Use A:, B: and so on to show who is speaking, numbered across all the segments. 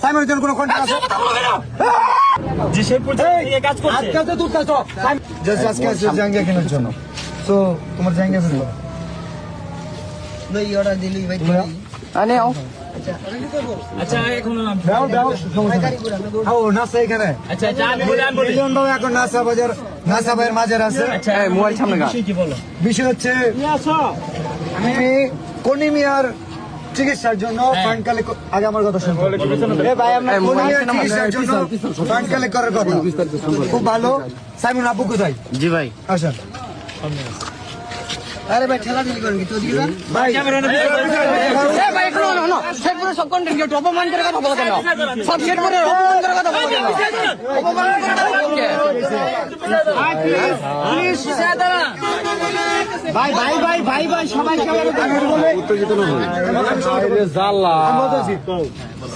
A: সাইমনের জন্য কোনো কন্ট্যাক্ট আছে?
B: যে সেই পর্যায়ে কাজ করছে।
A: আজকে তো তুই কাজ জাস্ট আজকে আছে জাঙ্গিয়া কেনার জন্য। সো তোমার জাঙ্গিয়া ফেলবো
C: ভাই অর্ডার দিলি ভাই
A: আনে আও।
B: আচ্ছা এখন
A: দাও দাও ও নাসা এখানে।
B: আচ্ছা আচ্ছা আমি বলি
A: মিলন বাবু এখন নাসা বাজার নাসা ভাইয়ের মাঝে আছে।
B: আচ্ছা মোবাইল সামনে গা কি বলো?
A: বিষয় হচ্ছে আমি কনিমিয়ার চিকিৎসার জন্য ফান্ড কালেক্ট আগে আমার কথা শুনুন। ভাই আমরা কনিমিয়ার চিকিৎসার জন্য ফান্ড কালেক্ট করার কথা। খুব ভালো। সাইমন আপু কোথায়?
D: জি ভাই
A: আসেন।
C: আরে ভাই ঠেলা দিলি করেন কি তো দিলি
A: ভাই
B: ক্যামেরা না
D: এ ভাই একটু না শেরপুরে সব কন্টেন্ট কেউ অপমান করে কথা বলা কেন সব শেরপুরে অপমান করে কথা বলা কেন অপমান করে কথা বলা
A: ভাই ভাই ভাই ভাই ভাই সবাই উত্তেজিত না হন।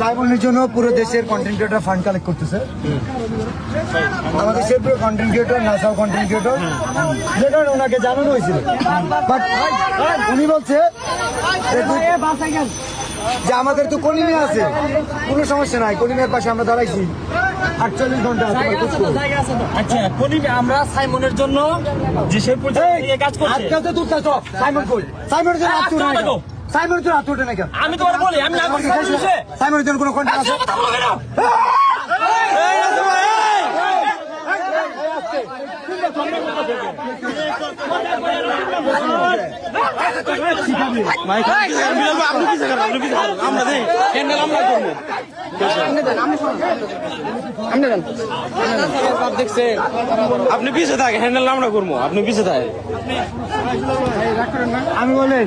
A: সাইমনের জন্য পুরো দেশের কন্টেন্ট ক্রিয়েটর ফান্ড কালেক্ট করতেছে। আমাদের Sherpur content creator নাসাও content creator যেটা ওনাকে জানানো হয়েছিল, বাট উনি বলছে যে আমাদের তো কলিমিয়া আছে, কোনো সমস্যা নাই, কলিমিয়ার পাশে আমরা দাঁড়াইছি 48 ঘন্টা।
B: আচ্ছা আমরা সাইমনের জন্য যে সেই পর্যায়ে কাজ করছে।
A: আজকে তো তুই সাইমন কই? সাইমনের জন্য আত্মীয় নাই কেন? সাইমনের জন্য আত্মীয় নাই কেন?
B: আমি তোমার বলি আমি না করছি
A: সাইমনের জন্য কোনো কন্ট্যাক্ট আছে?
D: আপনি পিছে থাকে হ্যান্ডেল আমরা করবো আপনি পিছে থাকে
A: আমি বলেন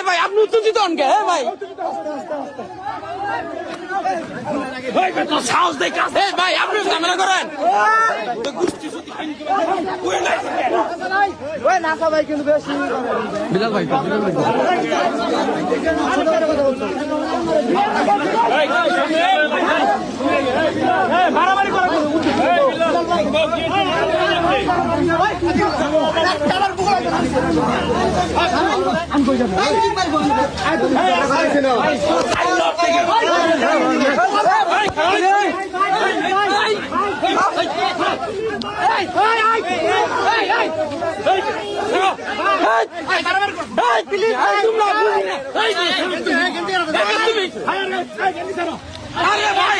D: ভাই আপনি উত্তেজিত হন কে ভাই সাহস দেখা ভাই আপনি ঝামেলা করেন বিলাল ভাই
B: মারামারি করা
D: আরে ভাই